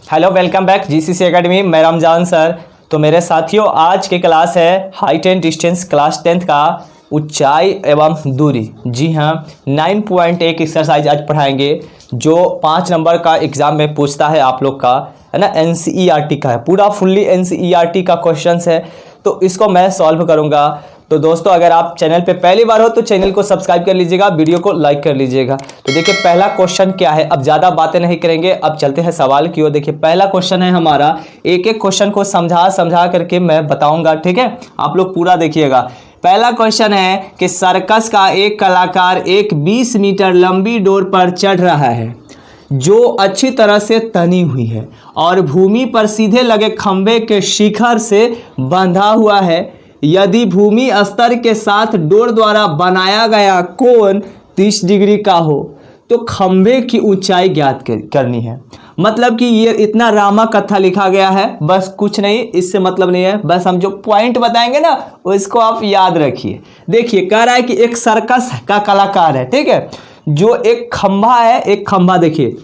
Hello, welcome back GCC academy. मैं Ramzan sir. तो मेरे साथियों, आज की क्लास है height and distance class 10th का ऊंचाई एवं दूरी। जी हाँ, 9.1 एक्सरसाइज आज पढ़ाएंगे जो 5 नंबर का एग्जाम में पूछता है आप लोग का, है ना। एनसीईआरटी का है, पूरा फुल्ली एनसीईआरटी का क्वेश्चंस है, तो इसको मैं सॉल्व करूँगा। तो दोस्तों, अगर आप चैनल पे पहली बार हो तो चैनल को सब्सक्राइब कर लीजिएगा, वीडियो को लाइक कर लीजिएगा। तो देखिए पहला क्वेश्चन क्या है। अब ज़्यादा बातें नहीं करेंगे, अब चलते हैं सवाल की ओर। देखिए पहला क्वेश्चन है हमारा, एक एक क्वेश्चन को समझा करके मैं बताऊंगा, ठीक है। आप लोग पूरा देखिएगा। पहला क्वेश्चन है कि सर्कस का एक कलाकार एक 20 मीटर लंबी डोर पर चढ़ रहा है जो अच्छी तरह से तनी हुई है और भूमि पर सीधे लगे खंभे के शिखर से बंधा हुआ है। यदि भूमि स्तर के साथ डोर द्वारा बनाया गया कोण 30 डिग्री का हो तो खंभे की ऊंचाई ज्ञात करनी है। मतलब कि ये इतना रामा कथा लिखा गया है, बस कुछ नहीं, इससे मतलब नहीं है। बस हम जो पॉइंट बताएंगे ना उसको आप याद रखिए। देखिए कह रहा है कि एक सर्कस का कलाकार है, ठीक है, जो एक खंभा है, एक खंभा देखिए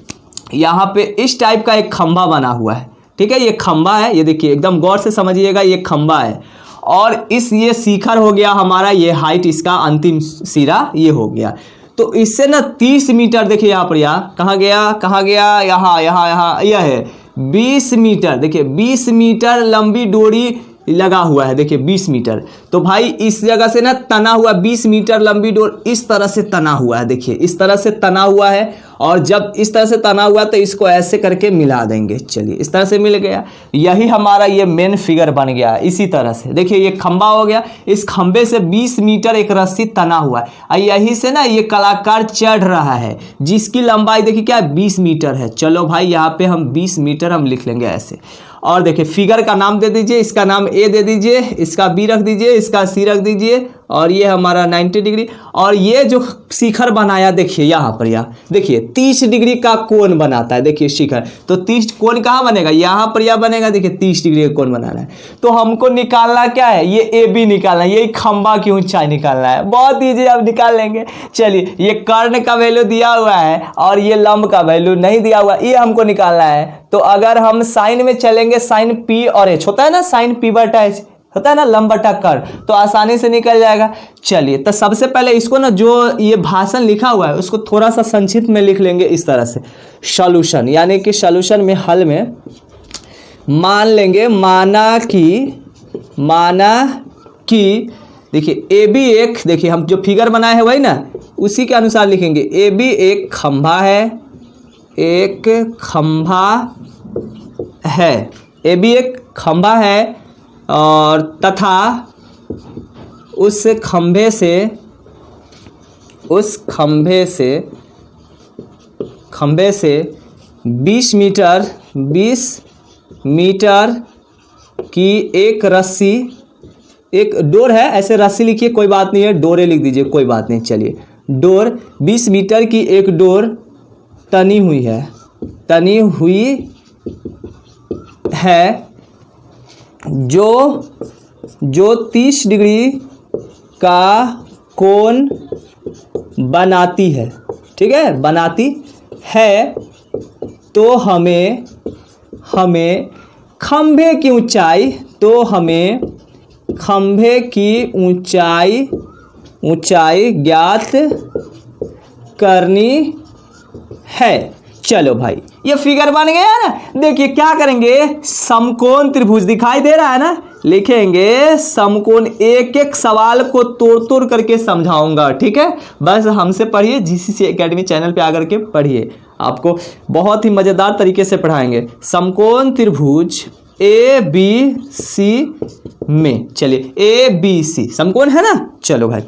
यहाँ पे इस टाइप का एक खंभा बना हुआ है, ठीक है। ये खंभा है, ये देखिए एकदम गौर से समझिएगा, ये खंभा है और ये शिखर हो गया हमारा, ये हाइट इसका अंतिम सिरा ये हो गया। तो इससे ना 30 मीटर देखिए यहाँ पर, यहाँ कहाँ गया, यहाँ यह है 20 मीटर। देखिए 20 मीटर लंबी डोरी लगा हुआ है, देखिए 20 मीटर। तो भाई इस जगह से ना तना हुआ 20 मीटर लंबी डोर इस तरह से तना हुआ है, देखिए इस तरह से तना हुआ है। और जब इस तरह से तना हुआ तो इसको ऐसे करके मिला देंगे। चलिए इस तरह से मिल गया, यही हमारा ये मेन फिगर बन गया। इसी तरह से देखिए ये खंबा हो गया, इस खंबे से 20 मीटर एक रस्सी तना हुआ है और यही से ना ये कलाकार चढ़ रहा है जिसकी लंबाई देखिए क्या है, 20 मीटर है। चलो भाई यहाँ पे हम 20 मीटर हम लिख लेंगे ऐसे। और देखिए फिगर का नाम दे दीजिए, इसका नाम ए दे दीजिए, इसका बी रख दीजिए, इसका सी रख दीजिए और ये हमारा 90 डिग्री। और ये जो शिखर बनाया देखिए यहाँ पर, यहाँ देखिए 30 डिग्री का कोण बनाता है, देखिए शिखर। तो 30 कोण कहाँ बनेगा, यहाँ पर यह बनेगा। देखिए 30 डिग्री का कोण बनाना है तो हमको निकालना क्या है, ये ए बी निकालना है, यही खंबा की ऊंचाई निकालना है। बहुत ईजी, आप निकाल लेंगे। चलिए ये कर्ण का वैल्यू दिया हुआ है और ये लंब का वैल्यू नहीं दिया हुआ, ये हमको निकालना है। तो अगर हम साइन में चलेंगे, साइन पी और एच होता है ना, साइन पी बटा एच होता है ना, लंब बटा कर्ण, तो आसानी से निकल जाएगा। चलिए तो सबसे पहले इसको ना, जो ये भाषण लिखा हुआ है उसको थोड़ा सा संक्षिप्त में लिख लेंगे इस तरह से। सॉल्यूशन यानी कि सॉल्यूशन में, हल में मान लेंगे, माना कि देखिए ए बी एक, देखिए हम जो फिगर बनाए हैं वही ना, उसी के अनुसार लिखेंगे। ए बी एक खंभा है, एक खंभा है, ए बी एक खंभा है और तथा उस खंभे से 20 मीटर की एक रस्सी, एक डोर है, ऐसे रस्सी लिखिए, कोई बात नहीं है, डोरे लिख दीजिए, कोई बात नहीं। चलिए डोर 20 मीटर की एक डोर तनी हुई है जो 30 डिग्री का कोण बनाती है, ठीक है, बनाती है। तो हमें खंभे की ऊंचाई ज्ञात करनी है। चलो भाई ये फिगर बन गया ना। देखिए क्या करेंगे, समकोण त्रिभुज दिखाई दे रहा है ना, लिखेंगे समकोण। एक एक सवाल को तोड़ करके समझाऊंगा, ठीक है। बस हमसे पढ़िए, जीसीसी एकेडमी चैनल पे आकर के पढ़िए, आपको बहुत ही मजेदार तरीके से पढ़ाएंगे। समकोण त्रिभुज ए बी सी में, चलिए ए बी सी समकोण है ना। चलो भाई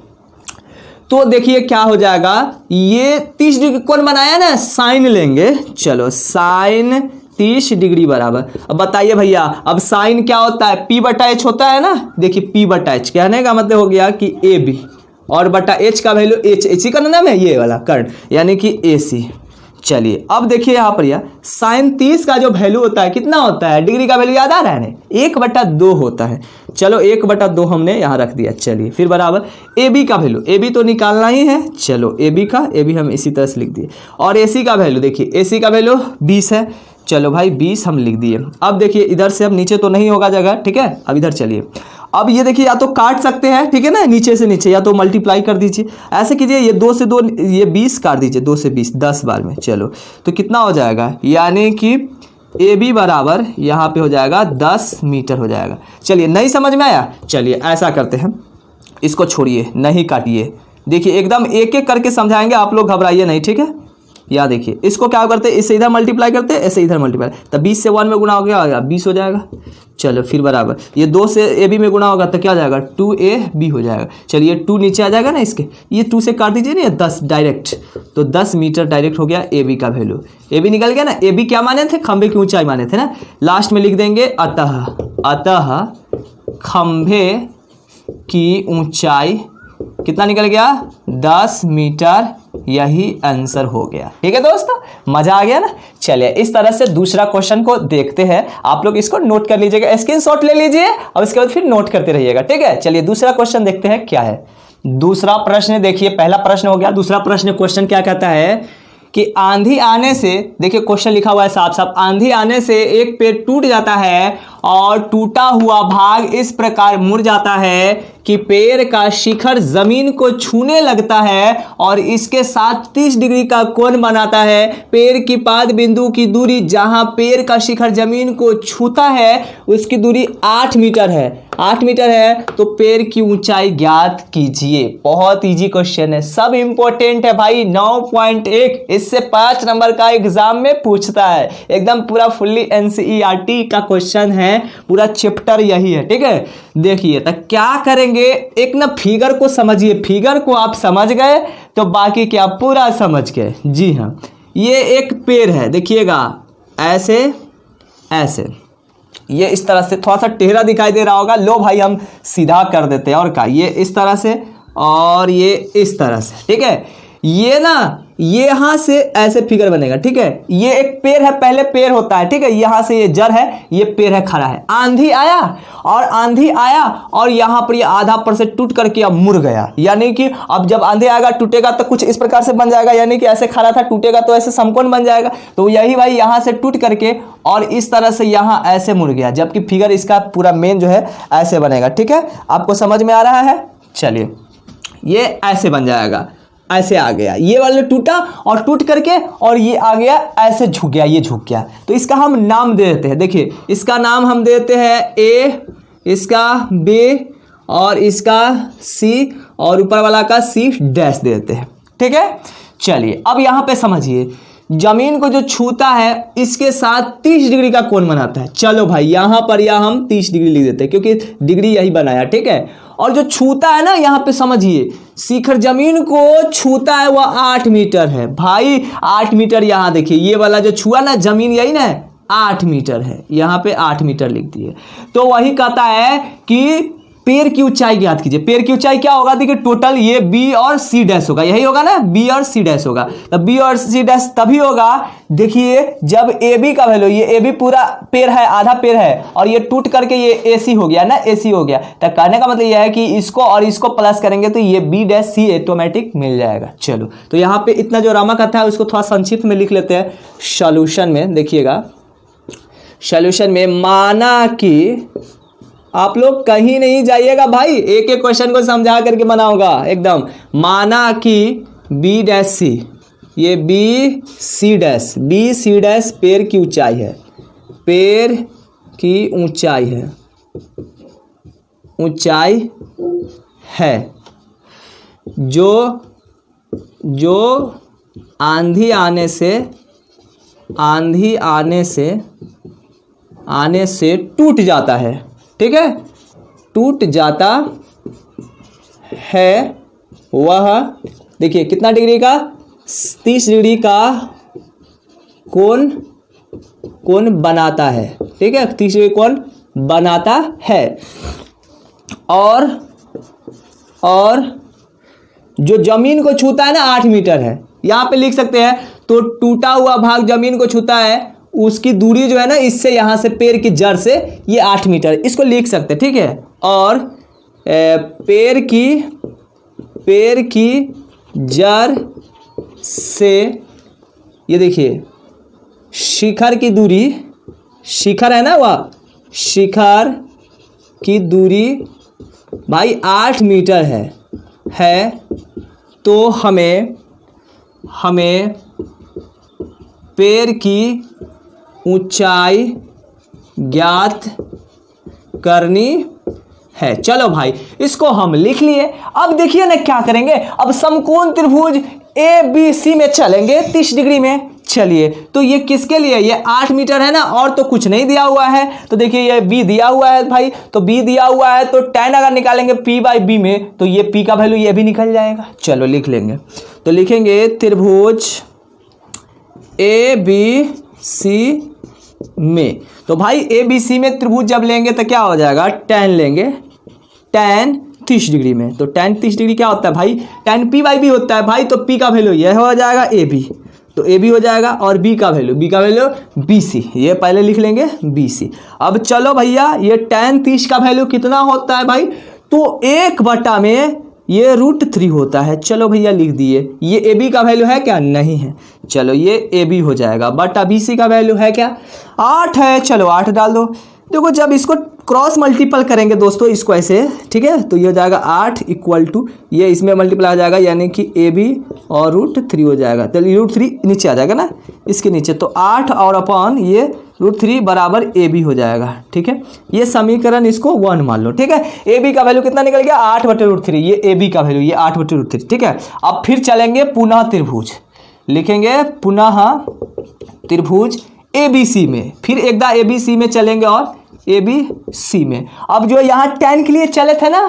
तो देखिए क्या हो जाएगा, ये 30 डिग्री कोण बनाया ना, साइन लेंगे। चलो साइन 30 डिग्री बराबर, अब बताइए भैया, अब साइन क्या होता है, पी बटा एच होता है ना। देखिए पी बटा एच कहने का मतलब हो गया कि ए बी और बटा एच का वैल्यू एच, एच ही का नाम है ये वाला कर्ण, यानी कि ए सी। चलिए अब देखिए यहाँ पर यह साइन 30 का जो वैल्यू होता है कितना होता है, डिग्री का वैल्यू याद आ रहा है ना, 1/2 होता है। चलो 1/2 हमने यहाँ रख दिया। चलिए फिर बराबर ए बी का वैल्यू, ए बी तो निकालना ही है। चलो ए बी हम इसी तरह से लिख दिए। और ए सी का वैल्यू देखिए, ए सी का वैल्यू 20 है। चलो भाई 20 हम लिख दिए। अब देखिए इधर से अब नीचे तो नहीं होगा जगह, ठीक है। अब इधर चलिए, अब ये देखिए या तो काट सकते हैं, ठीक है ना, नीचे से नीचे, या तो मल्टीप्लाई कर दीजिए। ऐसे कीजिए, ये 2 से 2, ये 20 काट दीजिए, 2 से 20 10 बार में। चलो तो कितना हो जाएगा, यानी कि ए बी बराबर यहाँ पे हो जाएगा 10 मीटर हो जाएगा। चलिए नहीं समझ में आया, चलिए ऐसा करते हैं, इसको छोड़िए, नहीं काटिए, देखिए एकदम एक एक करके समझाएंगे, आप लोग घबराइए नहीं, ठीक है। या देखिए इसको क्या करते हैं, इससे इधर मल्टीप्लाई करते हैं, ऐसे इधर मल्टीप्लाई, तब 20 से 1 में गुना हो गया 20 हो जाएगा। चलो फिर बराबर, ये 2 से ए बी में गुना होगा तो क्या हो जाएगा 2ab हो जाएगा। चलिए 2 नीचे आ जाएगा ना इसके, ये 2 से काट दीजिए ना 10 डायरेक्ट, तो 10 मीटर डायरेक्ट हो गया ए बी का वैल्यू। ए बी निकल गया ना, ए बी क्या माने थे, खंभे की ऊंचाई माने थे ना। लास्ट में लिख देंगे अतः खंभे की ऊंचाई कितना निकल गया 10 मीटर, यही आंसर हो गया। ठीक है दोस्तों, मजा आ गया ना। चलिए इस तरह से दूसरा क्वेश्चन को देखते हैं, आप लोग इसको नोट कर लीजिएगा, स्क्रीनशॉट ले लीजिए और इसके बाद फिर नोट करते रहिएगा, ठीक है। चलिए दूसरा क्वेश्चन देखते हैं क्या है। दूसरा प्रश्न देखिए, पहला प्रश्न हो गया, दूसरा प्रश्न क्वेश्चन क्या कहता है कि आंधी आने से, देखिए क्वेश्चन लिखा हुआ है साफ साफ, आंधी आने से एक पेड़ टूट जाता है और टूटा हुआ भाग इस प्रकार मुड़ जाता है कि पेड़ का शिखर जमीन को छूने लगता है और इसके साथ 30 डिग्री का कोण बनाता है। पेड़ की पाद बिंदु की दूरी जहां पेड़ का शिखर जमीन को छूता है उसकी दूरी 8 मीटर है। 8 मीटर है तो पेड़ की ऊंचाई ज्ञात कीजिए। बहुत इजी क्वेश्चन है, सब इंपॉर्टेंट है भाई। 9.1 इससे 5 नंबर का एग्जाम में पूछता है, एकदम पूरा फुल्ली एनसीईआरटी का क्वेश्चन है, पूरा चैप्टर यही है, ठीक है। देखिए तो क्या करेंगे, एक ना फिगर को समझिए, फिगर को आप समझ गए तो बाकी क्या पूरा समझ गए। जी हाँ, ये एक पेड़ है, देखिएगा ऐसे ऐसे, ये इस तरह से थोड़ा सा टेढ़ा दिखाई दे रहा होगा, लो भाई हम सीधा कर देते हैं। और क्या, ये इस तरह से और ये इस तरह से, ठीक है। ये ना यहाँ से ऐसे फिगर बनेगा, ठीक है। ये एक पेड़ है, पहले पेड़ होता है, ठीक है। यहाँ से ये जड़ है, ये पेड़ है, खड़ा है। आंधी आया और यहाँ पर ये आधा पर से टूट करके अब मुड़ गया, यानी कि अब जब आंधी आएगा टूटेगा तो कुछ इस प्रकार से बन जाएगा, यानी कि ऐसे खड़ा था, टूटेगा तो ऐसे समकोण बन जाएगा। तो यही भाई यहाँ से टूट करके और इस तरह से यहाँ ऐसे मुड़ गया, जबकि फिगर इसका पूरा मेन जो है ऐसे बनेगा, ठीक है। आपको समझ में आ रहा है। चलिए ये ऐसे बन जाएगा, ऐसे आ गया, ये वाला टूटा और टूट करके और ये आ गया ऐसे झुक गया, ये झुक गया। तो इसका हम नाम दे देते हैं, देखिए इसका नाम हम देते हैं ए, इसका बी और इसका सी और ऊपर वाला का सी डैश दे देते हैं, ठीक है। चलिए अब यहाँ पे समझिए, जमीन को जो छूता है इसके साथ 30 डिग्री का कोण बनाता है। चलो भाई यहाँ पर या हम 30 डिग्री लिख देते हैं क्योंकि डिग्री यही बनाया, ठीक है। और जो छूता है ना, यहाँ पे समझिए, शिखर जमीन को छूता है वह 8 मीटर है भाई। 8 मीटर यहाँ देखिए, ये वाला जो छुआ ना जमीन, यही ना 8 मीटर है, यहाँ पे 8 मीटर लिख दिए। तो वही कहता है कि पेड़ की ऊंचाई ज्ञात कीजिए। पेड़ की ऊंचाई क्या होगा, देखिए टोटल ये बी और सी डैश होगा, यही होगा ना, बी और सी डैश होगा। तो बी और सी डैश तभी होगा, देखिए जब ए बी का वैल्यू, ये ए बी पूरा पेड़ है, आधा पेड़ है और ये टूट करके ये ए सी हो गया ना, ए सी हो गया। तो कहने का मतलब यह है कि इसको और इसको प्लस करेंगे तो ये बी डैश सी ऑटोमेटिक मिल जाएगा। चलो तो यहाँ पे इतना जो रामा कथा है उसको थोड़ा संक्षिप्त में लिख लेते हैं। सॉल्यूशन में देखिएगा, सॉल्यूशन में माना कि, आप लोग कहीं नहीं जाइएगा भाई, एक एक क्वेश्चन को समझा करके बनाऊंगा एकदम। माना कि बी डैश सी, ये बी सी डैश पेड़ की ऊंचाई है, पेड़ की ऊंचाई है जो आंधी आने से टूट जाता है, ठीक है, टूट जाता है। वह देखिए कितना डिग्री का, 30 डिग्री का कोण बनाता है, ठीक है, 30 डिग्री कोण बनाता है। और जो जमीन को छूता है ना 8 मीटर है, यहाँ पे लिख सकते हैं। तो टूटा हुआ भाग जमीन को छूता है, उसकी दूरी जो है ना इससे यहाँ से पेड़ की जड़ से ये 8 मीटर, इसको लिख सकते हैं, ठीक है। और पेड़ की जड़ से, ये देखिए शिखर की दूरी, शिखर है ना वह, शिखर की दूरी भाई 8 मीटर है तो हमें पेड़ की ऊंचाई ज्ञात करनी है। चलो भाई इसको हम लिख लिए। अब देखिए ना क्या करेंगे, अब समकोण त्रिभुज ABC में चलेंगे 30 डिग्री में। चलिए तो ये किसके लिए, ये 8 मीटर है ना, और तो कुछ नहीं दिया हुआ है। तो देखिए ये B दिया हुआ है भाई, तो B दिया हुआ है तो tan अगर निकालेंगे P/B में तो ये P का वैल्यू ये भी निकल जाएगा। चलो लिख लेंगे, तो लिखेंगे त्रिभुज ABC में। तो भाई ABC में त्रिभुज जब लेंगे तो क्या हो जाएगा, tan लेंगे, tan 30 डिग्री में। तो tan 30 डिग्री क्या होता है भाई, tan P/B होता है भाई। तो P का वैल्यू यह हो जाएगा AB, तो AB हो जाएगा, और B का वैल्यू BC, ये पहले लिख लेंगे BC। अब चलो भैया ये tan 30 का वैल्यू कितना होता है भाई, तो 1 में ये √3 होता है। चलो भैया लिख दिए। ये AB का वैल्यू है क्या, नहीं है, चलो ये AB हो जाएगा, बटा BC का वैल्यू है क्या, 8 है। चलो 8 डाल दो। देखो जब इसको क्रॉस मल्टीपल करेंगे दोस्तों, इसको ऐसे, ठीक है, तो ये हो जाएगा 8 = ये इसमें मल्टीप्लाई हो जाएगा, यानी कि AB और √3 हो जाएगा। तो √3 नीचे आ जाएगा ना, इसके नीचे, तो 8 और अपॉन ये √3 बराबर AB हो जाएगा। ठीक है, ये समीकरण इसको 1 मान लो। ठीक है, AB का वैल्यू कितना निकल गया, 8/√3, ये AB का वैल्यू ये 8/√3। ठीक है, अब फिर चलेंगे पुनः त्रिभुज, लिखेंगे पुनः त्रिभुज ABC में, फिर एक बार ABC में चलेंगे और ABC में। अब जो यहाँ tan के लिए चले थे ना,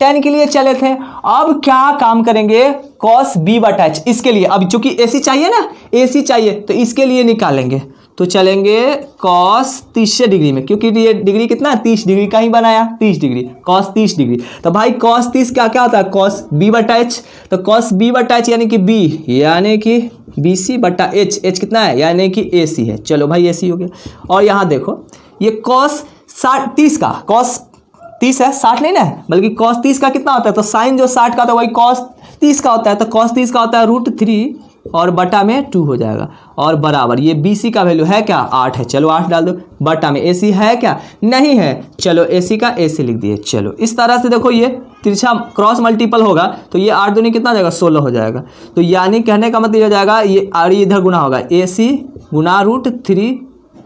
tan के लिए चले थे, अब क्या काम करेंगे, cos B/H इसके लिए। अब चूंकि AC चाहिए ना, AC चाहिए, तो इसके लिए निकालेंगे। तो चलेंगे cos 30 डिग्री में, क्योंकि ये डिग्री कितना है, 30 डिग्री का ही बनाया, 30 डिग्री, cos 30 डिग्री। तो भाई cos 30 क्या होता है, cos B/H। तो cos B/H यानी कि B, यानी कि BC/H, H कितना है, यानी कि AC है। चलो भाई AC हो गया। और यहाँ देखो ये cos 30 का, cos 30 है, 60 नहीं ना, बल्कि cos 30 का कितना होता है, तो साइन जो 60 का होता है वही cos 30 का होता है। तो cos 30 का होता है √3 और बटा में 2 हो जाएगा, और बराबर ये BC का वैल्यू है क्या, 8 है। चलो 8 डाल दो, बटा में AC है क्या, नहीं है, चलो AC का AC लिख दिए। चलो इस तरह से देखो ये तिरछा क्रॉस मल्टीपल होगा तो ये 8 दूनी कितना हो जाएगा, 16 हो जाएगा। तो यानी कहने का मतलब हो जाएगा ये और इधर गुना होगा, AC गुना √3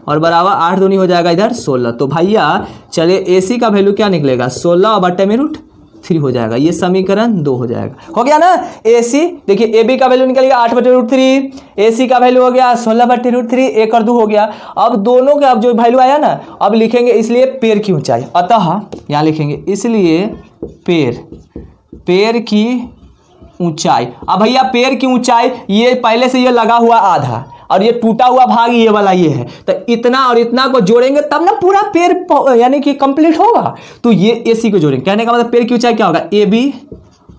और बराबर 8 दूनी हो जाएगा इधर 16। तो भैया चलिए AC का वैल्यू क्या निकलेगा, 16 और बटे में √3 हो जाएगा। ये समीकरण 2 हो जाएगा, हो गया ना। AC देखिए AB का वैल्यू निकल गया 8/√3, AC का वैल्यू हो गया 16/√3, 1 और 2 हो गया। अब दोनों के अब जो वैल्यू आया ना, अब लिखेंगे इसलिए पेड़ की ऊंचाई, अतः यहाँ लिखेंगे इसलिए पेड़ की ऊंचाई। अब भैया पेड़ की ऊंचाई ये पहले से ये लगा हुआ आधा और ये टूटा हुआ भाग ये वाला ये है, तो इतना और इतना को जोड़ेंगे तब ना पूरा पेड़ यानी कि कंप्लीट होगा। तो ये AC को जोड़ेंगे, कहने का मतलब पेड़ की ऊंचाई क्या होगा, AB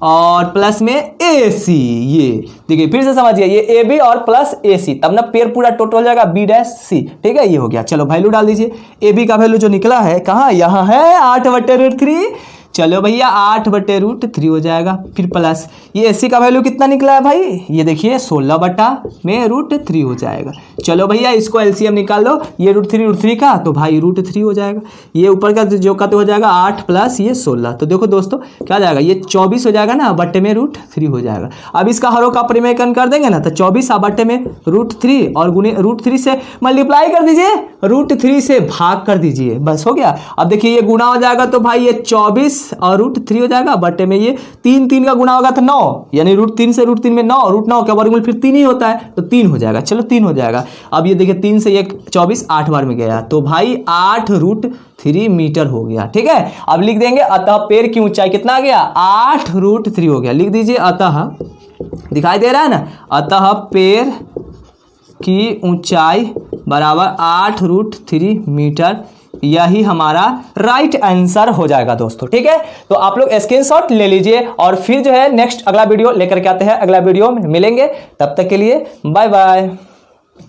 और प्लस में AC। ये देखिए फिर से समझिए, ये AB और प्लस AC, तब ना पेड़ पूरा टोटल हो जाएगा B'(C). ठीक है, ये हो गया। चलो वैल्यू डाल दीजिए। AB का वैल्यू जो निकला है कहाँ, यहाँ है 8/√3। चलो भैया 8/√3 हो जाएगा, फिर प्लस ये AC का वैल्यू कितना निकला है भाई, ये देखिए 16/√3 हो जाएगा। चलो भैया इसको LCM निकाल लो, ये √3 का, तो भाई √3 हो जाएगा। ये ऊपर का जो का तो हो जाएगा 8 प्लस ये 16। तो देखो दोस्तों क्या जाएगा, ये 24 हो जाएगा ना, बट्टे में √3 हो जाएगा। अब इसका हरों का परिमेयकरण कर देंगे ना, तो 24 बट्टे में √3 और गुने √3 से मल्टीप्लाई कर दीजिए, √3 से भाग कर दीजिए, बस हो गया। अब देखिए ये गुना हो जाएगा, तो भाई ये 24 और √3 हो जाएगा, बटे में ये 3 का गुना होगा तो 9, यानी √3 से √3 में 9, √9 का वर्गमूल फिर 3 ही होता है, तो 3 हो जाएगा। चलो 3 हो जाएगा। अब ये देखिए 3 से ये 24 8 बार में गया, तो भाई 8√3 मीटर हो गया। ठीक है, अब लिख देंगे अतः पेड़ की ऊंचाई कितना आ गया, 8√3 हो गया। लिख दीजिए अतः, दिखाई दे रहा है ना, अतः पेड़ की ऊंचाई बराबर 8√3 मीटर। यही हमारा राइट आंसर हो जाएगा दोस्तों। ठीक है, तो आप लोग स्क्रीनशॉट ले लीजिए और फिर जो है नेक्स्ट अगला वीडियो लेकर के आते हैं, अगला वीडियो में मिलेंगे। तब तक के लिए बाय बाय।